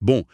Bon,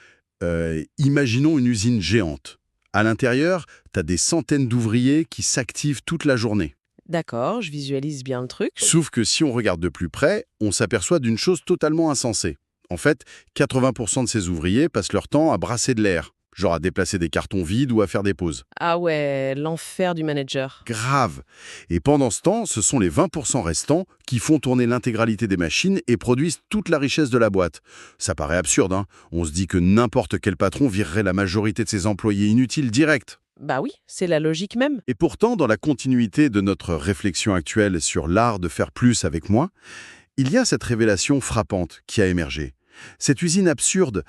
imaginons une usine géante. À l'intérieur, t'as des centaines d'ouvriers qui s'activent toute la journée. D'accord, je visualise bien le truc. Sauf que si on regarde de plus près, on s'aperçoit d'une chose totalement insensée. En fait, 80% de ces ouvriers passent leur temps à brasser de l'air, genre à déplacer des cartons vides ou à faire des pauses. Ah ouais, l'enfer du manager. Grave. Et pendant ce temps, ce sont les 20% restants qui font tourner l'intégralité des machines et produisent toute la richesse de la boîte. Ça paraît absurde, hein. On se dit que n'importe quel patron virerait la majorité de ses employés inutiles direct. Bah oui, c'est la logique même. Et pourtant, dans la continuité de notre réflexion actuelle sur l'art de faire plus avec moins, il y a cette révélation frappante qui a émergé. Cette usine absurde,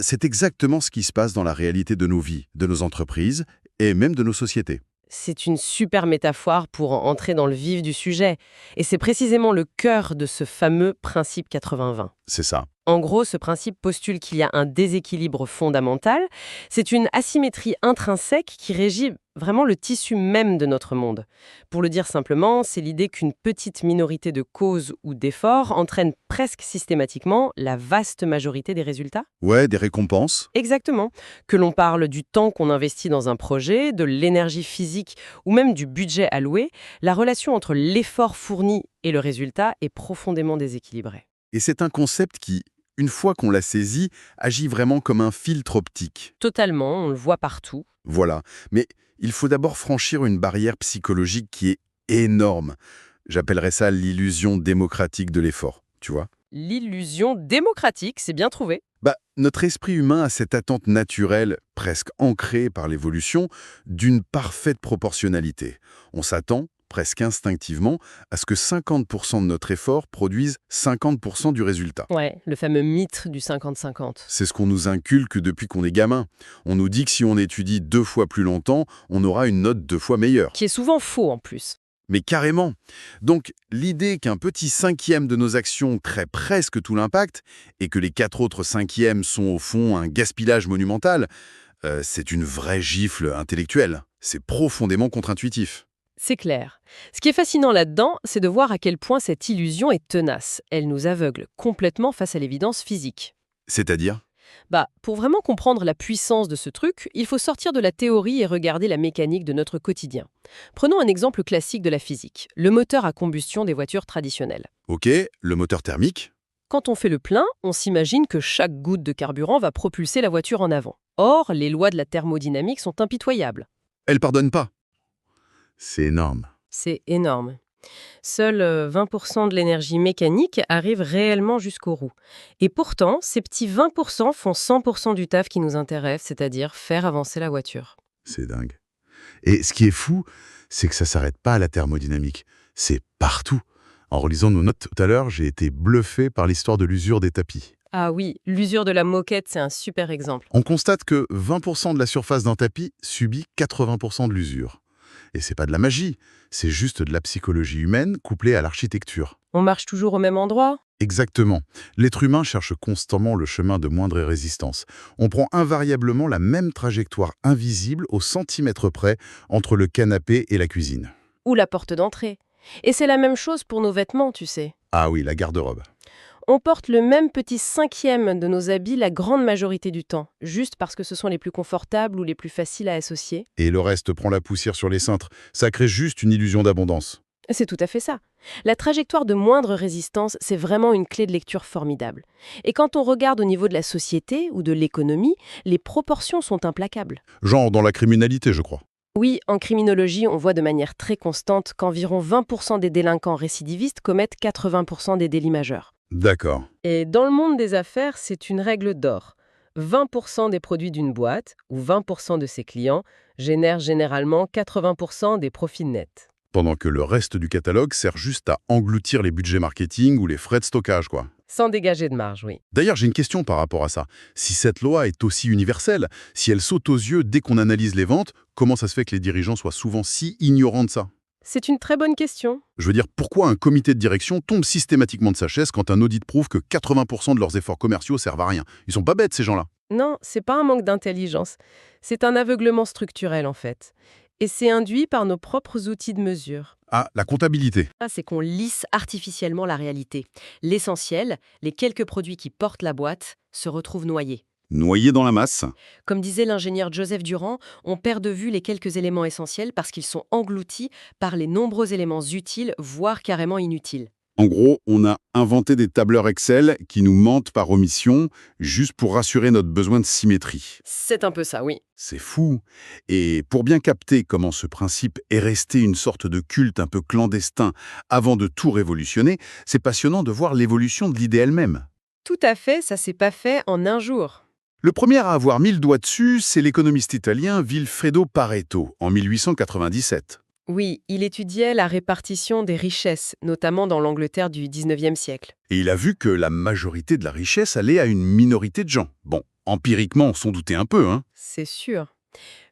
c'est exactement ce qui se passe dans la réalité de nos vies, de nos entreprises et même de nos sociétés. C'est une super métaphore pour entrer dans le vif du sujet. Et c'est précisément le cœur de ce fameux principe 80-20. C'est ça. En gros, ce principe postule qu'il y a un déséquilibre fondamental. C'est une asymétrie intrinsèque qui régit vraiment le tissu même de notre monde. Pour le dire simplement, c'est l'idée qu'une petite minorité de causes ou d'efforts entraîne presque systématiquement la vaste majorité des résultats. Ouais, des récompenses. Exactement. Que l'on parle du temps qu'on investit dans un projet, de l'énergie physique ou même du budget alloué, la relation entre l'effort fourni et le résultat est profondément déséquilibrée. Et c'est un concept qui, une fois qu'on l'a saisi, agit vraiment comme un filtre optique. Totalement, on le voit partout. Voilà. Mais il faut d'abord franchir une barrière psychologique qui est énorme. J'appellerais ça l'illusion démocratique de l'effort, tu vois. L'illusion démocratique, c'est bien trouvé. Notre esprit humain a cette attente naturelle, presque ancrée par l'évolution, d'une parfaite proportionnalité. On s'attend, presque instinctivement, à ce que 50% de notre effort produise 50% du résultat. Ouais, le fameux mythe du 50-50. C'est ce qu'on nous inculque depuis qu'on est gamin. On nous dit que si on étudie 2 fois plus longtemps, on aura une note 2 fois meilleure. Qui est souvent faux en plus. Mais carrément. Donc, l'idée qu'un petit cinquième de nos actions crée presque tout l'impact et que les 4 autres cinquièmes sont au fond un gaspillage monumental, c'est une vraie gifle intellectuelle. C'est profondément contre-intuitif. C'est clair. Ce qui est fascinant là-dedans, c'est de voir à quel point cette illusion est tenace. Elle nous aveugle complètement face à l'évidence physique. C'est-à-dire? Pour vraiment comprendre la puissance de ce truc, il faut sortir de la théorie et regarder la mécanique de notre quotidien. Prenons un exemple classique de la physique, le moteur à combustion des voitures traditionnelles. Ok, le moteur thermique? Quand on fait le plein, on s'imagine que chaque goutte de carburant va propulser la voiture en avant. Or, les lois de la thermodynamique sont impitoyables. Elle pardonne pas. C'est énorme. C'est énorme. Seuls 20% de l'énergie mécanique arrive réellement jusqu'aux roues. Et pourtant, ces petits 20% font 100% du taf qui nous intéresse, c'est-à-dire faire avancer la voiture. C'est dingue. Et ce qui est fou, c'est que ça s'arrête pas à la thermodynamique. C'est partout. En relisant nos notes tout à l'heure, j'ai été bluffé par l'histoire de l'usure des tapis. Ah oui, l'usure de la moquette, c'est un super exemple. On constate que 20% de la surface d'un tapis subit 80% de l'usure. Et c'est pas de la magie, c'est juste de la psychologie humaine couplée à l'architecture. On marche toujours au même endroit? Exactement. L'être humain cherche constamment le chemin de moindre résistance. On prend invariablement la même trajectoire invisible au centimètre près entre le canapé et la cuisine. Ou la porte d'entrée. Et c'est la même chose pour nos vêtements, tu sais. Ah oui, la garde-robe. On porte le même petit cinquième de nos habits la grande majorité du temps, juste parce que ce sont les plus confortables ou les plus faciles à associer. Et le reste prend la poussière sur les cintres. Ça crée juste une illusion d'abondance. C'est tout à fait ça. La trajectoire de moindre résistance, c'est vraiment une clé de lecture formidable. Et quand on regarde au niveau de la société ou de l'économie, les proportions sont implacables. Genre dans la criminalité, je crois. Oui, en criminologie, on voit de manière très constante qu'environ 20% des délinquants récidivistes commettent 80% des délits majeurs. D'accord. Et dans le monde des affaires, c'est une règle d'or. 20% des produits d'une boîte, ou 20% de ses clients, génèrent généralement 80% des profits nets. Pendant que le reste du catalogue sert juste à engloutir les budgets marketing ou les frais de stockage, quoi. Sans dégager de marge, oui. D'ailleurs, j'ai une question par rapport à ça. Si cette loi est aussi universelle, si elle saute aux yeux dès qu'on analyse les ventes, comment ça se fait que les dirigeants soient souvent si ignorants de ça? C'est une très bonne question. Je veux dire, pourquoi un comité de direction tombe systématiquement de sa chaise quand un audit prouve que 80% de leurs efforts commerciaux servent à rien? Ils sont pas bêtes, ces gens-là. Non, c'est pas un manque d'intelligence. C'est un aveuglement structurel, en fait. Et c'est induit par nos propres outils de mesure. Ah, la comptabilité. C'est qu'on lisse artificiellement la réalité. L'essentiel, les quelques produits qui portent la boîte, se retrouvent noyés. Noyé dans la masse. Comme disait l'ingénieur Joseph Durand, on perd de vue les quelques éléments essentiels parce qu'ils sont engloutis par les nombreux éléments utiles, voire carrément inutiles. En gros, on a inventé des tableurs Excel qui nous mentent par omission, juste pour rassurer notre besoin de symétrie. C'est un peu ça, oui. C'est fou. Et pour bien capter comment ce principe est resté une sorte de culte un peu clandestin avant de tout révolutionner, c'est passionnant de voir l'évolution de l'idée elle-même. Tout à fait, ça s'est pas fait en un jour. Le premier à avoir mis le doigt dessus, c'est l'économiste italien Vilfredo Pareto, en 1897. Oui, il étudiait la répartition des richesses, notamment dans l'Angleterre du 19e siècle. Et il a vu que la majorité de la richesse allait à une minorité de gens. Bon, empiriquement, on s'en doutait un peu, hein. C'est sûr.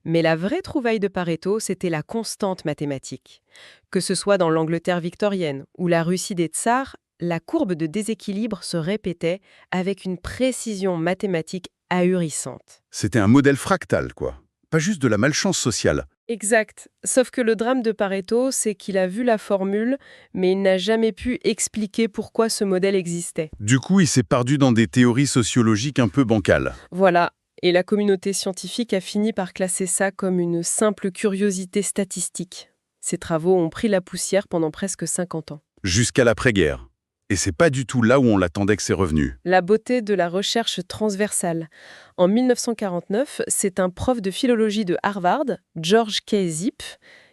Mais la vraie trouvaille de Pareto, c'était la constante mathématique. Que ce soit dans l'Angleterre victorienne ou la Russie des tsars, la courbe de déséquilibre se répétait avec une précision mathématique ahurissante. C'était un modèle fractal, quoi. Pas juste de la malchance sociale. Exact. Sauf que le drame de Pareto, c'est qu'il a vu la formule, mais il n'a jamais pu expliquer pourquoi ce modèle existait. Du coup, il s'est perdu dans des théories sociologiques un peu bancales. Voilà. Et la communauté scientifique a fini par classer ça comme une simple curiosité statistique. Ces travaux ont pris la poussière pendant presque 50 ans. Jusqu'à l'après-guerre. Et c'est pas du tout là où on l'attendait que c'est revenu. La beauté de la recherche transversale. En 1949, c'est un prof de philologie de Harvard, George K. Zip,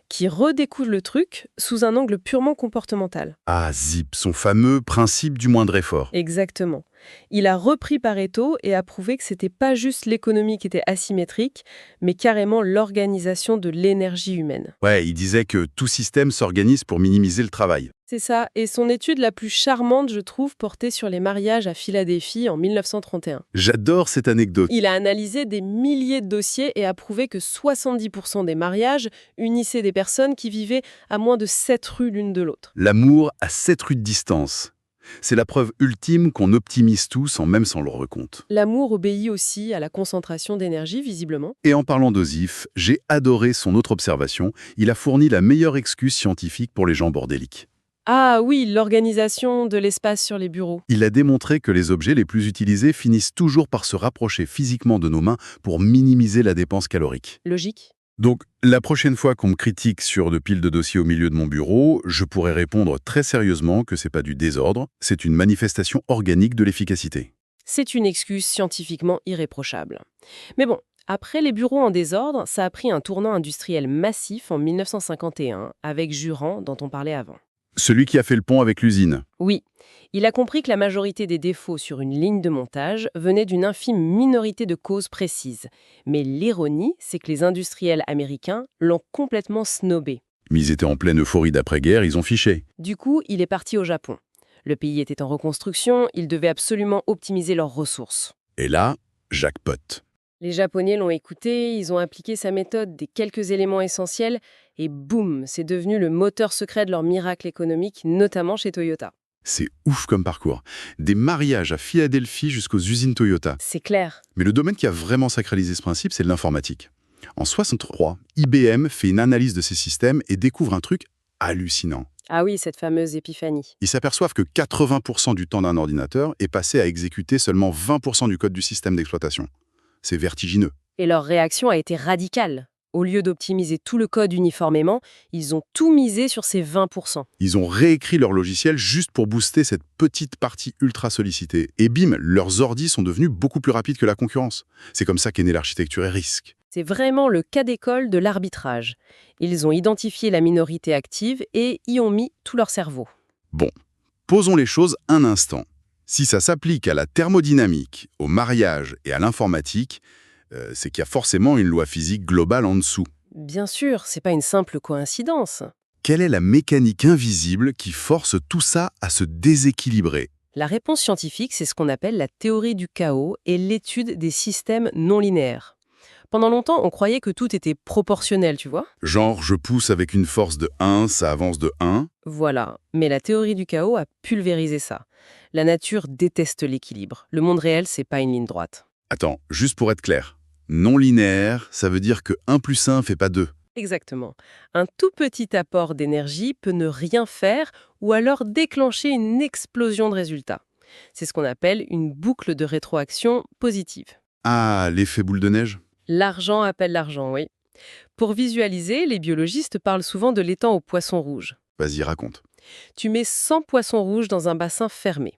qui redécouvre le truc sous un angle purement comportemental. Ah, Zip, son fameux principe du moindre effort. Exactement. Il a repris Pareto et a prouvé que c'était pas juste l'économie qui était asymétrique, mais carrément l'organisation de l'énergie humaine. Ouais, il disait que tout système s'organise pour minimiser le travail. C'est ça, et son étude la plus charmante, je trouve, portait sur les mariages à Philadelphie en 1931. J'adore cette anecdote. Il a analysé des milliers de dossiers et a prouvé que 70% des mariages unissaient des personnes qui vivaient à moins de 7 rues l'une de l'autre. L'amour à 7 rues de distance. C'est la preuve ultime qu'on optimise tout même sans le rendre compte. L'amour obéit aussi à la concentration d'énergie, visiblement. Et en parlant d'Ozif, j'ai adoré son autre observation. Il a fourni la meilleure excuse scientifique pour les gens bordéliques. Ah oui, l'organisation de l'espace sur les bureaux. Il a démontré que les objets les plus utilisés finissent toujours par se rapprocher physiquement de nos mains pour minimiser la dépense calorique. Logique. Donc, la prochaine fois qu'on me critique sur de piles de dossiers au milieu de mon bureau, je pourrais répondre très sérieusement que c'est pas du désordre, c'est une manifestation organique de l'efficacité. C'est une excuse scientifiquement irréprochable. Mais bon, après les bureaux en désordre, ça a pris un tournant industriel massif en 1951 avec Juran, dont on parlait avant. Celui qui a fait le pont avec l'usine. Oui, il a compris que la majorité des défauts sur une ligne de montage venaient d'une infime minorité de causes précises. Mais l'ironie, c'est que les industriels américains l'ont complètement snobé. Mais ils étaient en pleine euphorie d'après-guerre, ils ont fiché. Du coup, il est parti au Japon. Le pays était en reconstruction, ils devaient absolument optimiser leurs ressources. Et là, jackpot. Les Japonais l'ont écouté, ils ont appliqué sa méthode des quelques éléments essentiels, et boum, c'est devenu le moteur secret de leur miracle économique, notamment chez Toyota. C'est ouf comme parcours. Des mariages à Philadelphie jusqu'aux usines Toyota. C'est clair. Mais le domaine qui a vraiment sacralisé ce principe, c'est l'informatique. En 1963, IBM fait une analyse de ces systèmes et découvre un truc hallucinant. Ah oui, cette fameuse épiphanie. Ils s'aperçoivent que 80% du temps d'un ordinateur est passé à exécuter seulement 20% du code du système d'exploitation. C'est vertigineux. Et leur réaction a été radicale. Au lieu d'optimiser tout le code uniformément, ils ont tout misé sur ces 20%. Ils ont réécrit leur logiciel juste pour booster cette petite partie ultra sollicitée. Et bim, leurs ordis sont devenus beaucoup plus rapides que la concurrence. C'est comme ça qu'est née l'architecture RISC. C'est vraiment le cas d'école de l'arbitrage. Ils ont identifié la minorité active et y ont mis tout leur cerveau. Bon, posons les choses un instant. Si ça s'applique à la thermodynamique, au mariage et à l'informatique, c'est qu'il y a forcément une loi physique globale en dessous. Bien sûr, c'est pas une simple coïncidence. Quelle est la mécanique invisible qui force tout ça à se déséquilibrer? La réponse scientifique, c'est ce qu'on appelle la théorie du chaos et l'étude des systèmes non linéaires. Pendant longtemps, on croyait que tout était proportionnel, tu vois? Genre, je pousse avec une force de 1, ça avance de 1. Voilà, mais la théorie du chaos a pulvérisé ça. La nature déteste l'équilibre. Le monde réel, c'est pas une ligne droite. Attends, juste pour être clair. Non linéaire, ça veut dire que 1 plus 1 fait pas 2. Exactement. Un tout petit apport d'énergie peut ne rien faire ou alors déclencher une explosion de résultats. C'est ce qu'on appelle une boucle de rétroaction positive. Ah, l'effet boule de neige? L'argent appelle l'argent, oui. Pour visualiser, les biologistes parlent souvent de l'étang aux poissons rouges. Vas-y, raconte. Tu mets 100 poissons rouges dans un bassin fermé.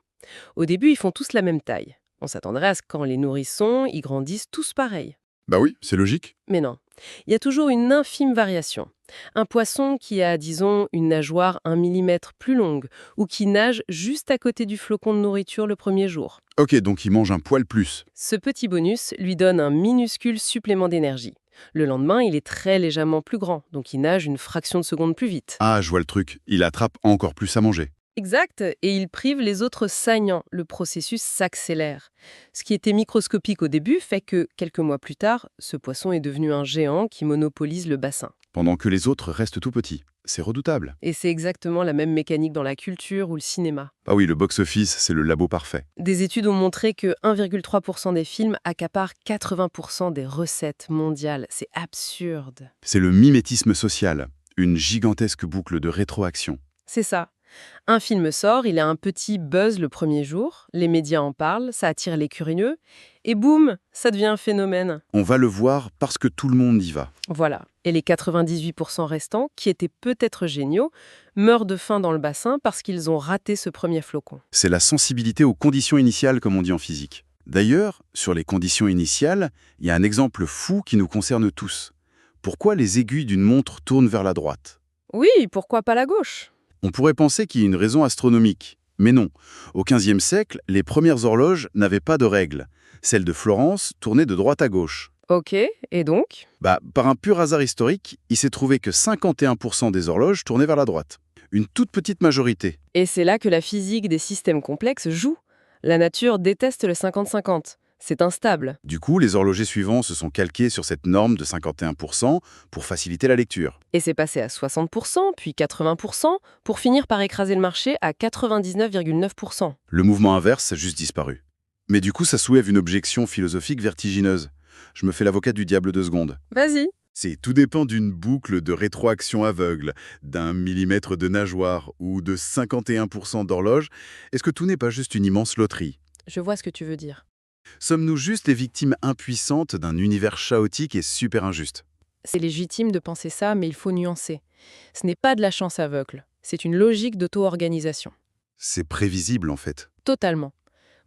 Au début, ils font tous la même taille. On s'attendrait à ce que quand les nourrissons, ils grandissent tous pareil. Bah oui, c'est logique. Mais non, il y a toujours une infime variation. Un poisson qui a, disons, une nageoire 1 mm plus longue, ou qui nage juste à côté du flocon de nourriture le premier jour. Ok, donc il mange un poil plus. Ce petit bonus lui donne un minuscule supplément d'énergie. Le lendemain, il est très légèrement plus grand, donc il nage une fraction de seconde plus vite. Ah, je vois le truc. Il attrape encore plus à manger. Exact, et il prive les autres saignants. Le processus s'accélère. Ce qui était microscopique au début fait que, quelques mois plus tard, ce poisson est devenu un géant qui monopolise le bassin. Pendant que les autres restent tout petits. C'est redoutable. Et c'est exactement la même mécanique dans la culture ou le cinéma. Ah oui, le box-office, c'est le labo parfait. Des études ont montré que 1,3% des films accaparent 80% des recettes mondiales. C'est absurde. C'est le mimétisme social, une gigantesque boucle de rétroaction. C'est ça. Un film sort, il a un petit buzz le premier jour, les médias en parlent, ça attire les curieux, et boum, ça devient un phénomène. On va le voir parce que tout le monde y va. Voilà. Et les 98% restants, qui étaient peut-être géniaux, meurent de faim dans le bassin parce qu'ils ont raté ce premier flocon. C'est la sensibilité aux conditions initiales, comme on dit en physique. D'ailleurs, sur les conditions initiales, il y a un exemple fou qui nous concerne tous. Pourquoi les aiguilles d'une montre tournent vers la droite? Oui, pourquoi pas la gauche? On pourrait penser qu'il y a une raison astronomique. Mais non. Au XVe siècle, les premières horloges n'avaient pas de règle. Celle de Florence tournait de droite à gauche. Ok, et donc? Par un pur hasard historique, il s'est trouvé que 51% des horloges tournaient vers la droite. Une toute petite majorité. Et c'est là que la physique des systèmes complexes joue. La nature déteste le 50-50. C'est instable. Du coup, les horlogers suivants se sont calqués sur cette norme de 51% pour faciliter la lecture. Et c'est passé à 60%, puis 80%, pour finir par écraser le marché à 99,9%. Le mouvement inverse a juste disparu. Mais du coup, ça soulève une objection philosophique vertigineuse. Je me fais l'avocat du diable 2 secondes. Vas-y. Tout dépend d'une boucle de rétroaction aveugle, d'un millimètre de nageoire ou de 51% d'horloge. Est-ce que tout n'est pas juste une immense loterie? Je vois ce que tu veux dire. Sommes-nous juste les victimes impuissantes d'un univers chaotique et super injuste? C'est légitime de penser ça, mais il faut nuancer. Ce n'est pas de la chance aveugle. C'est une logique d'auto-organisation. C'est prévisible en fait. Totalement.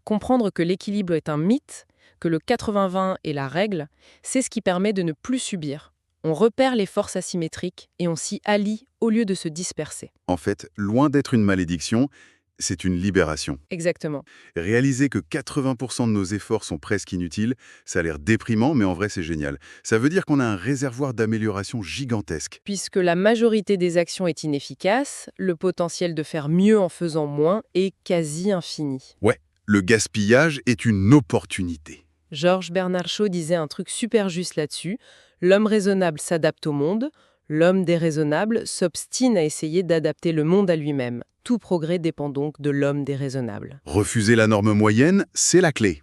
Comprendre que l'équilibre est un mythe, que le 80-20 est la règle, c'est ce qui permet de ne plus subir. On repère les forces asymétriques et on s'y allie au lieu de se disperser. En fait, loin d'être une malédiction, c'est une libération. Exactement. Réaliser que 80% de nos efforts sont presque inutiles, ça a l'air déprimant, mais en vrai c'est génial. Ça veut dire qu'on a un réservoir d'amélioration gigantesque. Puisque la majorité des actions est inefficace, le potentiel de faire mieux en faisant moins est quasi infini. Ouais, le gaspillage est une opportunité. Georges Bernard Shaw disait un truc super juste là-dessus. L'homme raisonnable s'adapte au monde, l'homme déraisonnable s'obstine à essayer d'adapter le monde à lui-même. Tout progrès dépend donc de l'homme déraisonnable. Refuser la norme moyenne, c'est la clé.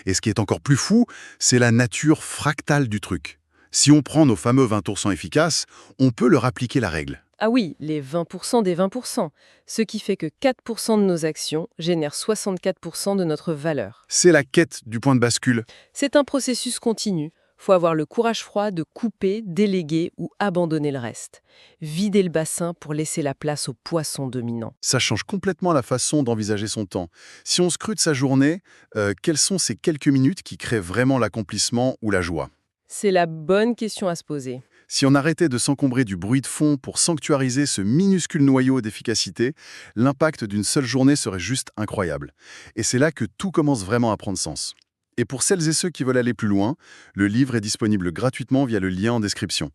Et ce qui est encore plus fou, c'est la nature fractale du truc. Si on prend nos fameux 20% efficaces, on peut leur appliquer la règle. Ah oui, les 20% des 20%, ce qui fait que 4% de nos actions génèrent 64% de notre valeur. C'est la quête du point de bascule. C'est un processus continu. Faut avoir le courage froid de couper, déléguer ou abandonner le reste. Vider le bassin pour laisser la place aux poissons dominants. Ça change complètement la façon d'envisager son temps. Si on scrute sa journée, quelles sont ces quelques minutes qui créent vraiment l'accomplissement ou la joie? C'est la bonne question à se poser. Si on arrêtait de s'encombrer du bruit de fond pour sanctuariser ce minuscule noyau d'efficacité, l'impact d'une seule journée serait juste incroyable. Et c'est là que tout commence vraiment à prendre sens. Et pour celles et ceux qui veulent aller plus loin, le livre est disponible gratuitement via le lien en description.